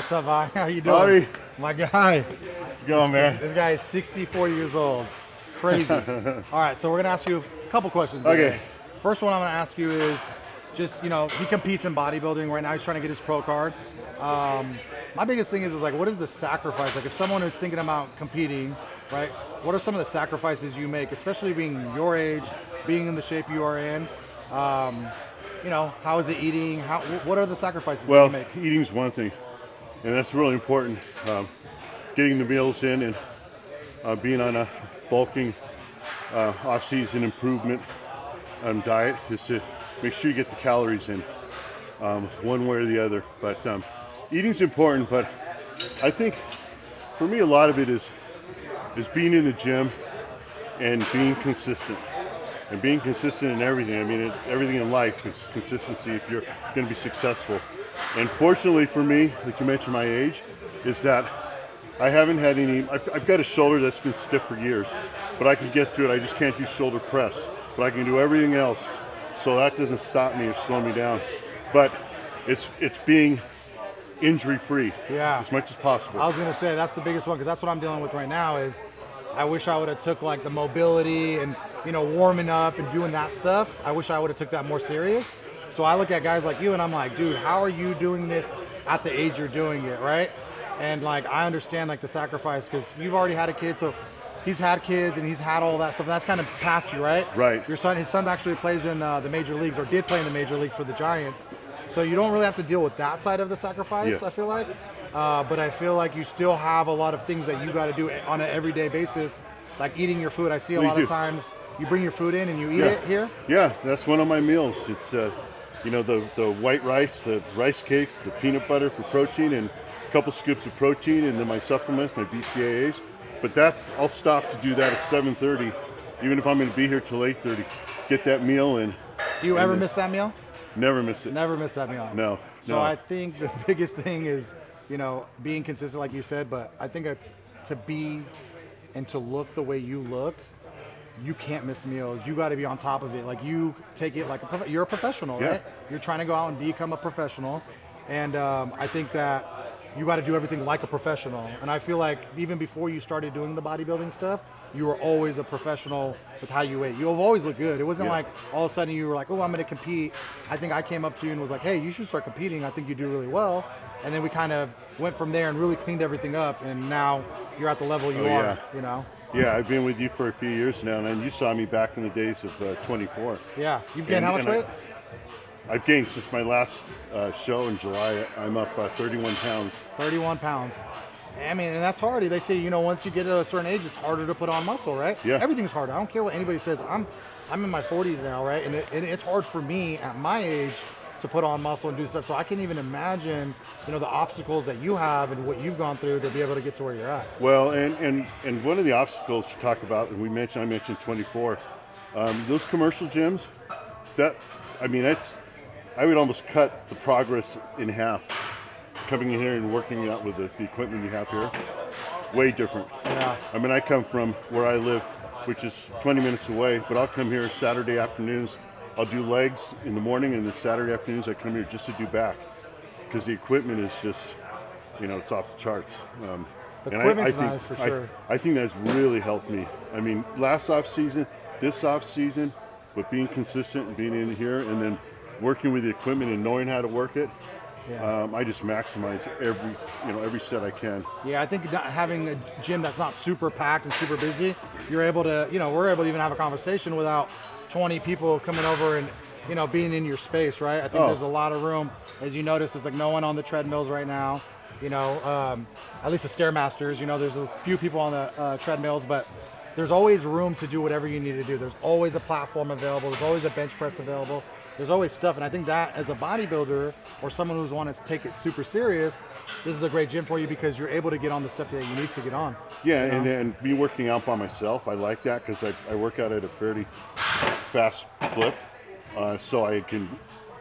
What's up, Vi? How you doing? Bobby, My guy. how's it going, man? This guy is 64 years old. Crazy. All right, so we're gonna ask you a couple questions today. Okay. First one I'm gonna ask you is just, he competes in bodybuilding right now. He's trying to get his pro card. My biggest thing is like, what is the sacrifice? Like, if someone is thinking about competing, right? What are some of the sacrifices you make, especially being your age, being in the shape you are in? How is it eating? What are the sacrifices that Well, you make? eating's one thing, and that's really important. Getting the meals in and being on a bulking off-season improvement diet is to make sure you get the calories in one way or the other. But eating's important, but I think for me a lot of it is being in the gym and being consistent. And being consistent in everything. I mean, everything in life is consistency if you're going to be successful. And fortunately for me, like you mentioned my age, is that I haven't had any, I've got a shoulder that's been stiff for years, but I can get through it. I just can't do shoulder press, but I can do everything else. So that doesn't stop me or slow me down. But it's being injury-free as much as possible. I was gonna say that's the biggest one because that's what I'm dealing with right now. Is I wish I would have took like the mobility and warming up and doing that stuff. I wish I would have took that more serious. So I look at guys like you and I'm like, dude, how are you doing this at the age you're doing it, right? And like I understand like the sacrifice because you've already had a kid, so he's had kids and he's had all that stuff. That's kind of past you, right? Right. His son actually plays in the major leagues or did play in the major leagues for the Giants. So you don't really have to deal with that side of the sacrifice, Yeah. I feel like. But I feel like you still have a lot of things that you got to do on an everyday basis, like eating your food. I see a lot of times you bring your food in and you eat it here. Yeah, that's one of my meals. It's the white rice, the rice cakes, the peanut butter for protein, and a couple scoops of protein, and then my supplements, my BCAAs. But I'll stop to do that at 7:30, even if I'm going to be here till 8:30. Get that meal in. Do you ever miss that meal? Never miss it. Never miss that meal. No. So I think the biggest thing is, being consistent, like you said. But I think to be and to look the way you look, you can't miss meals. You got to be on top of it. Like you take it like you're a professional, right? You're trying to go out and become a professional, and I think that you got to do everything like a professional. And I feel like even before you started doing the bodybuilding stuff, you were always a professional with how you ate. You have always looked good. It wasn't like all of a sudden you were like, oh, I'm going to compete. I think I came up to you and was like, hey, you should start competing. I think you do really well. And then we kind of went from there and really cleaned everything up. And now you're at the level you are, Yeah, I've been with you for a few years now, and you saw me back in the days of 24. Yeah. You've gained how much weight? I've gained since my last show in July. I'm up 31 pounds. 31 pounds. I mean, and that's hard. They say, once you get to a certain age, it's harder to put on muscle, right? Yeah. Everything's harder. I don't care what anybody says. I'm in my 40s now, right? And it's hard for me at my age to put on muscle and do stuff. So I can't even imagine, the obstacles that you have and what you've gone through to be able to get to where you're at. Well, and one of the obstacles to talk about, and I mentioned 24, those commercial gyms, I would almost cut the progress in half. Coming in here and working out with the equipment you have here, way different. Yeah. I mean, I come from where I live, which is 20 minutes away, but I'll come here Saturday afternoons. I'll do legs in the morning, and then Saturday afternoons I come here just to do back, because the equipment is just, it's off the charts. The equipment's nice for sure. I think that's really helped me. I mean, last off season, this off season, but being consistent and being in here, and then working with the equipment and knowing how to work it. Yeah. I just maximize every set I can. Yeah, I think having a gym that's not super packed and super busy, you're able to, we're able to even have a conversation without 20 people coming over and, being in your space, right? I think there's a lot of room. As you notice, there's like no one on the treadmills right now, at least the Stairmasters, there's a few people on the treadmills, but there's always room to do whatever you need to do. There's always a platform available. There's always a bench press available. There's always stuff, and I think that as a bodybuilder or someone who's wanting to take it super serious, this is a great gym for you because you're able to get on the stuff that you need to get on. Yeah, and me working out by myself, I like that because I work out at a fairly fast clip, so I can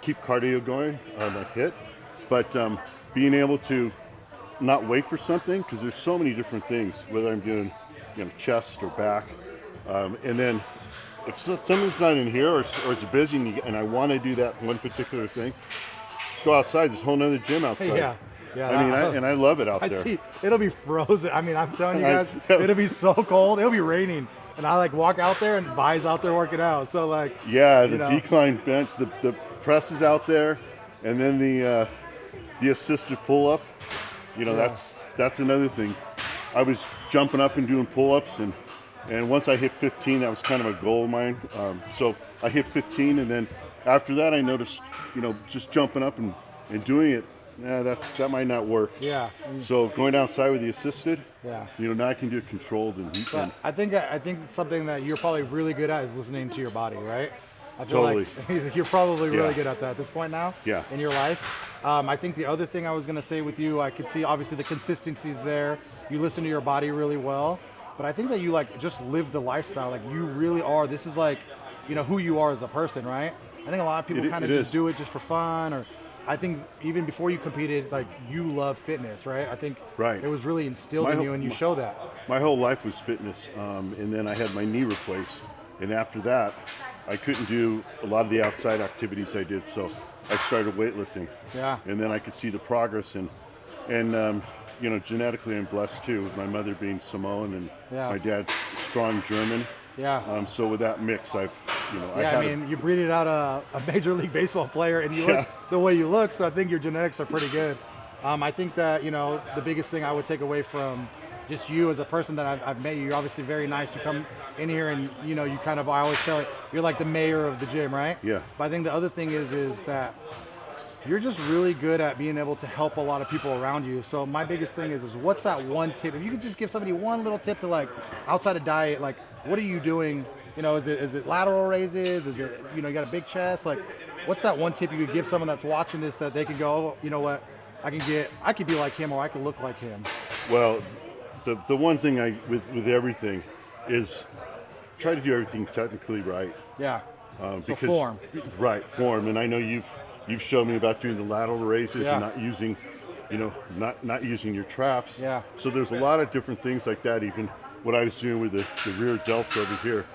keep cardio going on a hit. But being able to not wait for something, because there's so many different things, whether I'm doing chest or back, and then if something's not in here or it's busy and I want to do that one particular thing, go outside. There's a whole nother gym outside. Yeah. Yeah, I love it out I there. see. It'll be frozen. I mean, I'm telling you I- guys, it'll be so cold. It'll be raining, and I like walk out there, and Vi's out there working out. So like, Yeah, you the know, decline bench, the press is out there, and then the assisted pull up. You know, Yeah. that's another thing. I was jumping up and doing pull ups, and once I hit 15, that was kind of a goal of mine. So I hit 15, and then after that, I noticed, you know, just jumping up and doing it. That might not work. Yeah. So going outside with the assisted, Yeah. you know, now I can do it controlled But I think something that you're probably really good at is listening to your body, right? I feel Totally. like you're probably really Yeah. good at that at this point now Yeah. in your life. I think the other thing I was going to say with you, I could see obviously the consistency's there. You listen to your body really well, but I think that you like just live the lifestyle. Like you really are. This is like, you know, who you are as a person, right? I think a lot of people kind of it just is. do it just for fun, or I think even before you competed, like you love fitness, right? I think Right. it was really instilled My in whole- you, and you show that. My whole life was fitness, and then I had my knee replaced, and after that, I couldn't do a lot of the outside activities I did, so I started weightlifting. Yeah. And then I could see the progress, and you know, genetically I'm blessed too, with my mother being Samoan and Yeah. my dad strong German. Yeah. So with that mix, I've, you know, Yeah, I mean, you breeded out a Major League Baseball player, and you look the way you look, so I think your genetics are pretty good. I think that, you know, the biggest thing I would take away from just you as a person that I've met you, you're obviously very nice. You come in here and, you know, you kind of, I always tell it, you're like the mayor of the gym, right? Yeah. But I think the other thing is that you're just really good at being able to help a lot of people around you. So my biggest thing is what's that one tip? If you could just give somebody one little tip to like outside of diet, like what are you doing? You know, is it lateral raises? Is it, you know, you got a big chest? Like what's that one tip you could give someone that's watching this that they can go, oh, you know what, I could be like him or I could look like him. Well, the one thing with everything is try to do everything technically right. Yeah. So Because form. Right, form. And I know you've shown me about doing the lateral raises Yeah. and not using, you know, not using your traps. Yeah. So there's a lot of different things like that. Even what I was doing with the rear delts over here,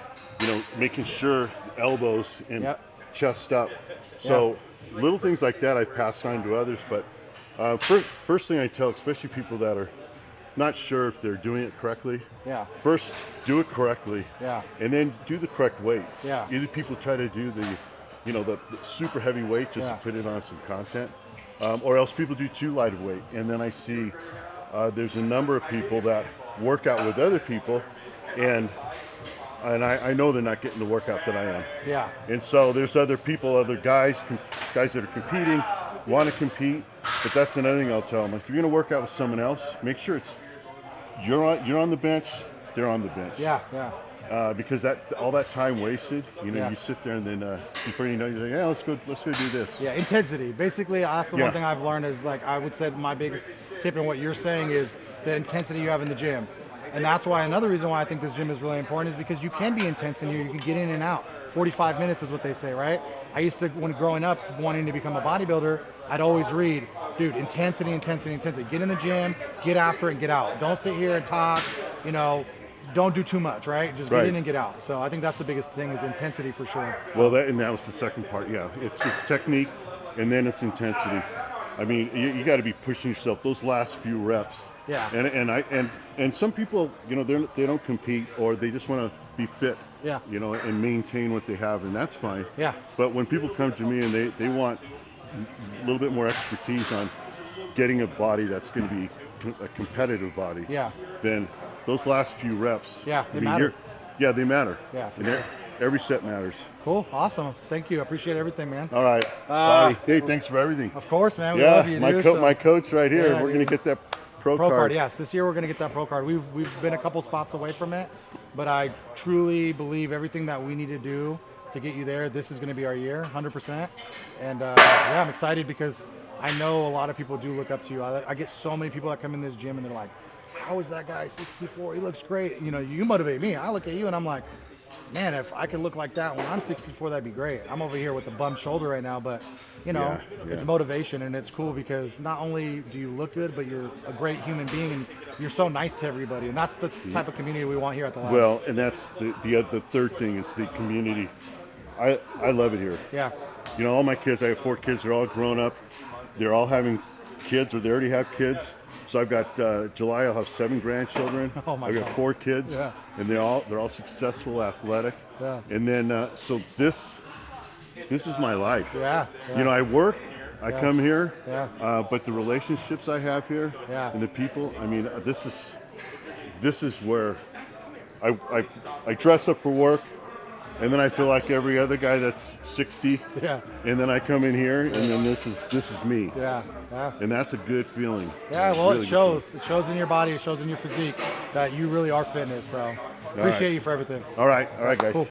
you know, making sure elbows and Yep. chest up. So little things like that I've passed on to others. But first thing I tell, especially people that are not sure if they're doing it correctly. Yeah. First, do it correctly. Yeah. And then do the correct weight. Yeah. Either people try to do the super heavy weight just Yeah. to put it on some content, or else people do too light of weight. And then I see there's a number of people that work out with other people, and I know they're not getting the workout that I am. Yeah. And so there's other people, other guys that are competing, want to compete. But that's another thing I'll tell them. If you're going to work out with someone else, make sure it's you're on the bench, they're on the bench. Yeah. Yeah. Because all that time wasted, you know, Yeah. you sit there and then before you know, you're like, yeah, let's go do this. Yeah, intensity. Basically, that's the Yeah. one thing I've learned is like I would say that my biggest tip in what you're saying is the intensity you have in the gym. And that's why another reason why I think this gym is really important is because you can be intense in here. You can get in and out. 45 minutes is what they say, right? I used to, when growing up, wanting to become a bodybuilder, I'd always read, dude, intensity, intensity, intensity. Get in the gym, get after it, and get out. Don't sit here and talk, you know, don't do too much, right? Just get Right. in and get out. So I think that's the biggest thing is intensity for sure. Well, that was the second part. Yeah, it's technique, and then it's intensity. I mean, you got to be pushing yourself those last few reps. Yeah. And some people, you know, they don't compete or they just want to be fit. Yeah. You know, and maintain what they have, and that's fine. Yeah. But when people come to me and they want a little bit more expertise on getting a body that's going to be a competitive body. Yeah. Then those last few reps. Yeah, they matter. They matter. Yeah, for And sure. every set matters. Cool, awesome. Thank you. I appreciate everything, man. All right. Bobby, hey, thanks for everything. Of course, man. We Yeah, love you, my dude. my coach right here. Yeah, We're going to dude. get that pro Pro card, card. yes. This year we're going to get that pro card. We've been a couple spots away from it, but I truly believe everything that we need to do to get you there, this is going to be our year, 100%. And yeah, I'm excited because I know a lot of people do look up to you. I get so many people that come in this gym and they're like, how is that guy 64? He looks great. You know, you motivate me. I look at you and I'm like, man, if I could look like that when I'm 64, that'd be great. I'm over here with a bum shoulder right now, but you know, Yeah. it's motivation and it's cool because not only do you look good, but you're a great human being and you're so nice to everybody. And that's the type of community we want here at the lab. Well, and that's the third thing is the community. I love it here. Yeah. You know, all my kids, I have 4 kids, they're all grown up. They're all having kids, or they already have kids. So I've got July. I'll have 7 grandchildren. Oh my I've got God. 4 kids, Yeah. and they're all successful, athletic. Yeah. And then so this is my life. Yeah. You know, I work. I come here, Yeah. but the relationships I have here Yeah. and the people. I mean, this is where I dress up for work, and then I feel like every other guy that's 60. Yeah. And then I come in here, and then this is me. Yeah. Yeah. And that's a good feeling. Yeah, well, Really it good shows. It shows in your body. It shows in your physique that you really are fitness. So appreciate you for everything. feeling. All right, guys. Cool.